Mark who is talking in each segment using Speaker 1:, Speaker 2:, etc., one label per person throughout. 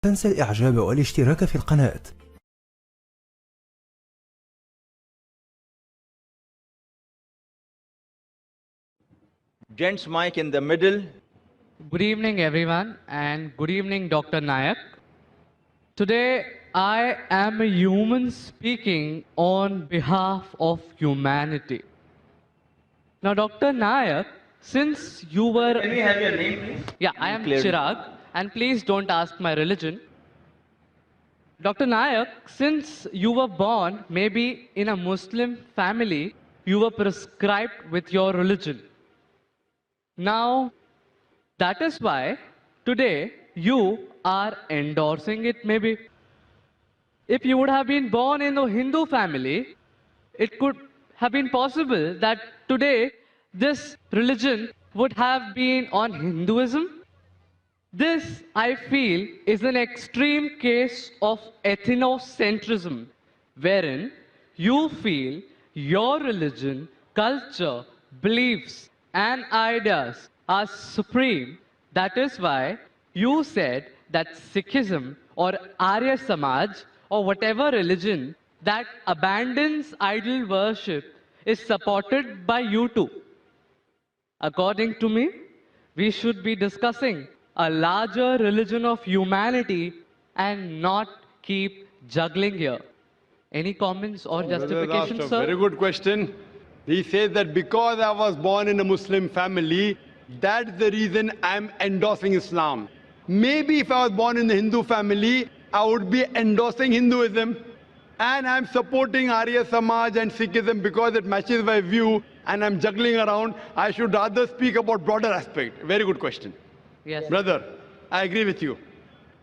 Speaker 1: تنسى الإعجاب والاشتراك في القناة.
Speaker 2: Gents mic in the middle.
Speaker 3: Good evening, everyone, and good evening, Dr. Nayak. Today, I am a human speaking on behalf of humanity. Now, Dr. Nayak, since you were...
Speaker 2: Can we have your name, please?
Speaker 3: Yeah, I am
Speaker 2: Clearly.
Speaker 3: Chirag, and please don't ask my religion. Dr. Nayak, since you were born maybe in a Muslim family, you were prescribed with your religion. Now, that is why today you are endorsing it maybe. If you would have been born in a Hindu family, it could have been possible that today this religion would have been on Hinduism. This, I feel, is an extreme case of ethnocentrism, wherein you feel your religion, culture, beliefs, and ideas are supreme. That is why you said that Sikhism or Arya Samaj or whatever religion that abandons idol worship is supported by you too. According to me, we should be discussing a larger religion of humanity and not keep juggling here. Any comments or justifications,
Speaker 4: Asked a
Speaker 3: sir?
Speaker 4: very good question. He says that because I was born in a Muslim family, that's the reason I'm endorsing Islam. Maybe if I was born in the Hindu family, I would be endorsing Hinduism. And I'm supporting Arya Samaj and Sikhism because it matches my view and I'm juggling around. I should rather speak about broader aspect. Very good question.
Speaker 3: Yes.
Speaker 4: Brother, I agree with you.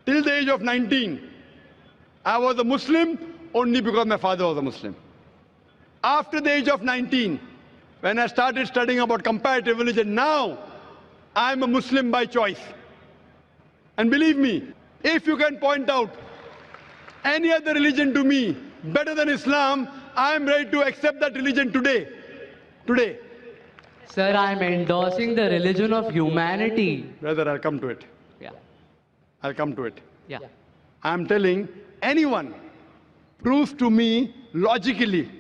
Speaker 4: Till the age of 19, I was a Muslim only because my father was a Muslim. After the age of 19, when I started studying about comparative religion, now I'm a Muslim by choice. And believe me, if you can point out any other religion to me better than Islam, I'm ready to accept that religion today. Today.
Speaker 3: Sir, I'm endorsing the religion of humanity.
Speaker 4: Brother, I'll come to it.
Speaker 3: Yeah.
Speaker 4: I'll come to it.
Speaker 3: Yeah.
Speaker 4: I'm telling anyone proves to me logically,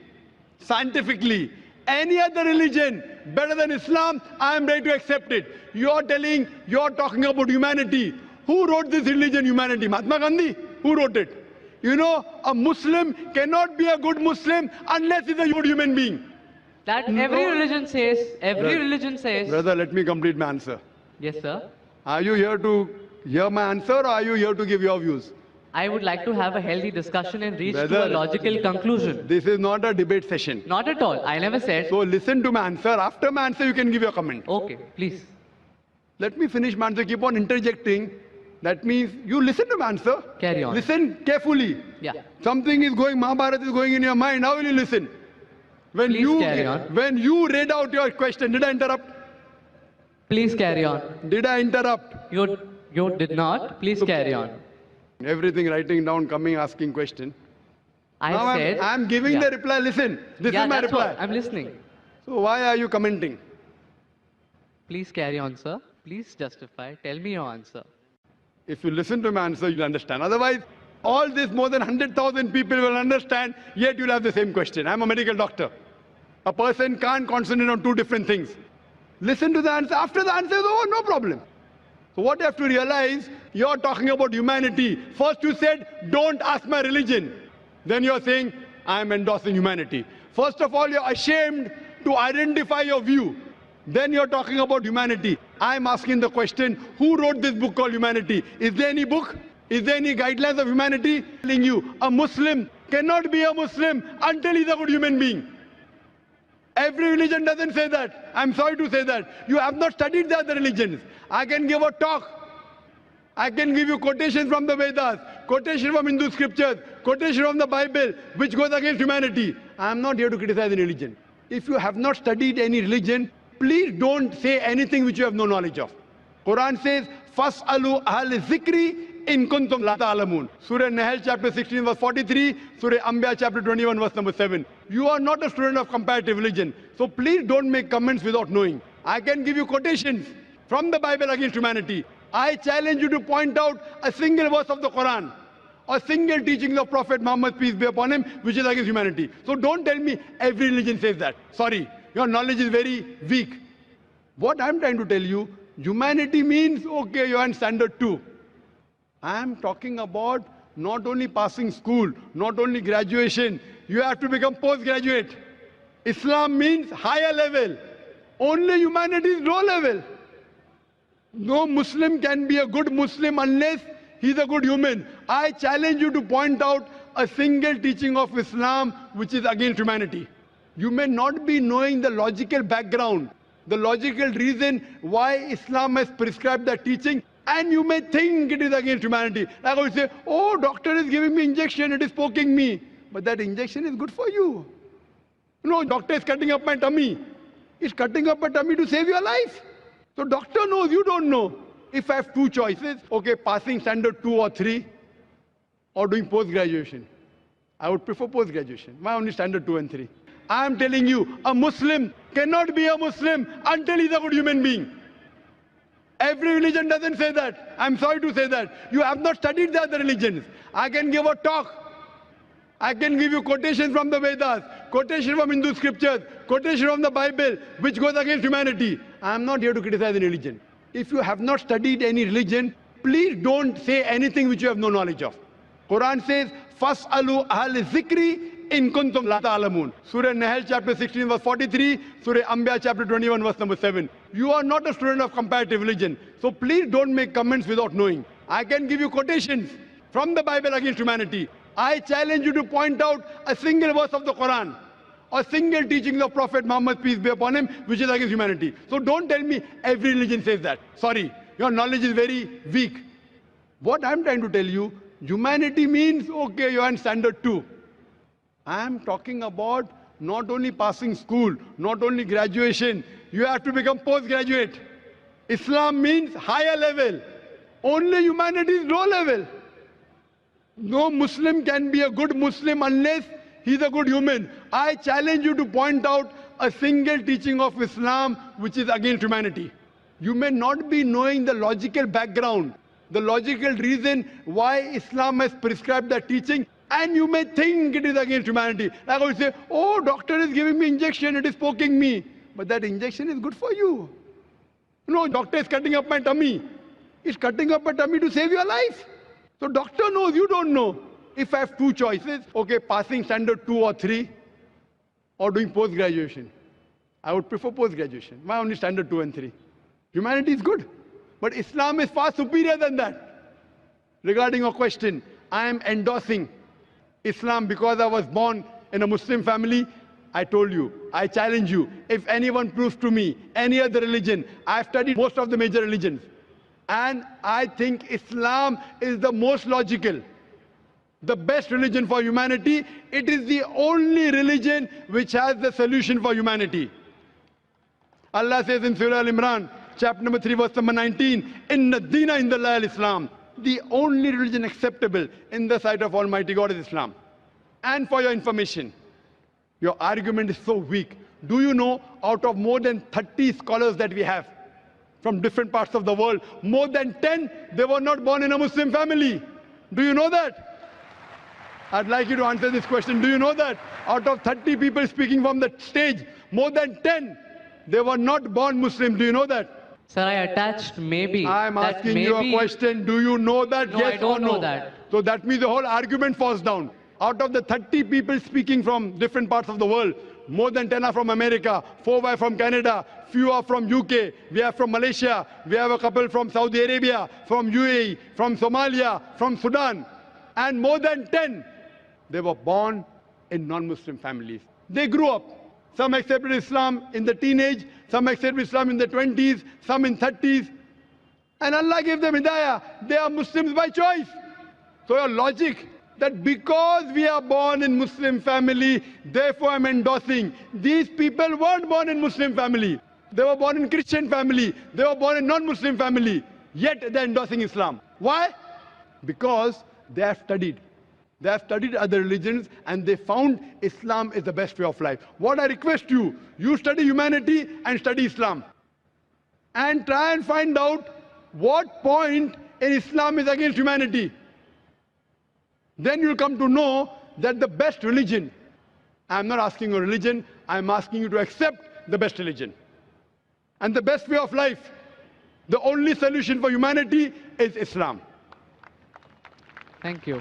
Speaker 4: scientifically, any other religion better than Islam, I am ready to accept it. You're talking about humanity. Who wrote this religion, humanity? Mahatma Gandhi? Who wrote it? You know, a Muslim cannot be a good Muslim unless he's a good human being.
Speaker 3: That every religion says, religion says.
Speaker 4: Brother, let me complete my answer.
Speaker 3: Yes, sir.
Speaker 4: Are you here to hear my answer or are you here to give your views?
Speaker 3: I would like to have a healthy discussion and reach to a
Speaker 4: Brother,
Speaker 3: logical conclusion.
Speaker 4: This is not a debate session.
Speaker 3: Not at all. I never said.
Speaker 4: So listen to my answer. After my answer, you can give your comment.
Speaker 3: Okay, please.
Speaker 4: Let me finish my answer. Keep on interjecting. That means you listen to my answer.
Speaker 3: Carry on.
Speaker 4: Listen carefully.
Speaker 3: Yeah.
Speaker 4: Something is going, Mahabharata is going in your mind. How will you listen?
Speaker 3: Please carry on.
Speaker 4: When you read out your question, did I interrupt?
Speaker 3: Please carry on.
Speaker 4: Did I interrupt?
Speaker 3: You did not. Please carry on.
Speaker 4: Everything writing down, coming, asking question. Now
Speaker 3: said.
Speaker 4: I'm giving the reply. Listen, this is my
Speaker 3: that's
Speaker 4: reply.
Speaker 3: what I'm listening.
Speaker 4: So why are you commenting?
Speaker 3: Please carry on, sir. Please justify. Tell me your answer.
Speaker 4: If you listen to my answer, you'll understand. Otherwise, all this more than 100,000 people will understand, yet you'll have the same question. I'm a medical doctor. A person can't concentrate on two different things. Listen to the answer. After the answer is over, no problem. So what you have to realize, you're talking about humanity. First you said, don't ask my religion. Then you're saying, I'm endorsing humanity. First of all, you're ashamed to identify your view. Then you're talking about humanity. I'm asking the question, who wrote this book called Humanity? Is there any book? Is there any guidelines of humanity? Telling you, a Muslim cannot be a Muslim until he's a good human being. Every religion doesn't say that. I'm sorry to say that. You have not studied the other religions. I can give a talk. I can give you quotations from the Vedas, quotation from Hindu scriptures, quotation from the Bible, which goes against humanity. I'm not here to criticize any religion. If you have not studied any religion, please don't say anything which you have no knowledge of. Quran says, Fas'alu ahl zikri in kuntum la ta'lamun. Surah Nahl chapter 16 verse 43, Surah Anbiya chapter 21 verse number 7. You are not a student of comparative religion. So please don't make comments without knowing. I can give you quotations from the Bible against humanity. I challenge you to point out a single verse of the Quran or single teaching of Prophet Muhammad, peace be upon him, which is against humanity. So don't tell me every religion says that. Sorry, your knowledge is very weak. What I'm trying to tell you, humanity means, okay, you're in standard 2. I'm talking about not only passing school, not only graduation, you have to become postgraduate. Islam means higher level. Only humanity is low level. No Muslim can be a good Muslim unless he's a good human. I challenge you to point out a single teaching of Islam which is against humanity. You may not be knowing the logical background, the logical reason why Islam has prescribed that teaching, and you may think it is against humanity. Like I would say, oh, doctor is giving me injection, it is poking me. But that injection is good for you. No, doctor is cutting up my tummy. He's cutting up my tummy to save your life. So doctor knows, you don't know. If I have two choices, okay, passing standard 2 or 3 or doing post-graduation, I would prefer post-graduation. Why only standard 2 and 3? I am telling you, a Muslim cannot be a Muslim until he's a good human being. Every religion doesn't say that. I'm sorry to say that. You have not studied the other religions. I can give a talk. I can give you quotations from the Vedas, quotation from Hindu scriptures, quotation from the Bible, which goes against humanity. I am not here to criticize any religion. If you have not studied any religion, please don't say anything which you have no knowledge of. Quran says, "Fas'alu ahl zikri in kuntum la ta'lamun." Surah Nahl chapter 16 verse 43, Surah Anbiya chapter 21 verse number 7. You are not a student of comparative religion, so please don't make comments without knowing. I can give you quotations from the Bible against humanity. I challenge you to point out a single verse of the Quran or single teaching of Prophet Muhammad, peace be upon him, which is against humanity. So don't tell me every religion says that. Sorry, your knowledge is very weak. What I'm trying to tell you, humanity means, okay, you're in standard 2. I'm talking about not only passing school, not only graduation, you have to become postgraduate. Islam means higher level. Only humanity is low level. No Muslim can be a good Muslim unless he's a good human. I challenge you to point out a single teaching of Islam which is against humanity. You may not be knowing the logical background, the logical reason why Islam has prescribed that teaching, and you may think it is against humanity. Like I would say, oh, doctor is giving me injection, it is poking me. But that injection is good for you. No, doctor is cutting up my tummy. He's cutting up my tummy to save your life. So doctor knows, you don't know. If I have two choices, okay, passing standard 2 or 3 or doing post-graduation, I would prefer post-graduation. Why only standard 2 and 3? Humanity is good. But Islam is far superior than that. Regarding your question, I am endorsing Islam because I was born in a Muslim family. I told you, I challenge you, if anyone proves to me any other religion, I've studied most of the major religions, and I think Islam is the most logical, the best religion for humanity. It is the only religion which has the solution for humanity. Allah says in Surah Al-Imran, chapter number 3, verse number 19, Inna Deena Indallahi al-Islam. The only religion acceptable in the sight of Almighty God is Islam. And for your information, your argument is so weak. Do you know, out of more than 30 scholars that we have from different parts of the world, more than 10, they were not born in a Muslim family. Do you know that? I'd like you to answer this question. Do you know that? Out of 30 people speaking from the stage, more than 10, they were not born Muslim. Do you know that?
Speaker 3: Sir, I attached maybe.
Speaker 4: I'm
Speaker 3: that
Speaker 4: asking
Speaker 3: maybe,
Speaker 4: you a question. Do you know that?
Speaker 3: No,
Speaker 4: yes
Speaker 3: I don't
Speaker 4: or no?
Speaker 3: know that.
Speaker 4: So that means the whole argument falls down. Out of the 30 people speaking from different parts of the world, more than 10 are from America, 4 are from Canada, few are from UK, we have from Malaysia, we have a couple from Saudi Arabia, from UAE, from Somalia, from Sudan, and more than 10, they were born in non-Muslim families. They grew up. Some accepted Islam in the teenage, some accepted Islam in the 20s, some in 30s, and Allah gave them hidayah. They are Muslims by choice. So your logic that because we are born in Muslim family, therefore I'm endorsing. These people weren't born in Muslim family. They were born in Christian family. They were born in non-Muslim family. Yet they're endorsing Islam. Why? Because they have studied. They have studied other religions and they found Islam is the best way of life. What I request you study humanity and study Islam. And try and find out what point in Islam is against humanity? Then you'll come to know that the best religion, I'm not asking you religion, I'm asking you to accept the best religion. And the best way of life, the only solution for humanity is Islam.
Speaker 3: Thank you.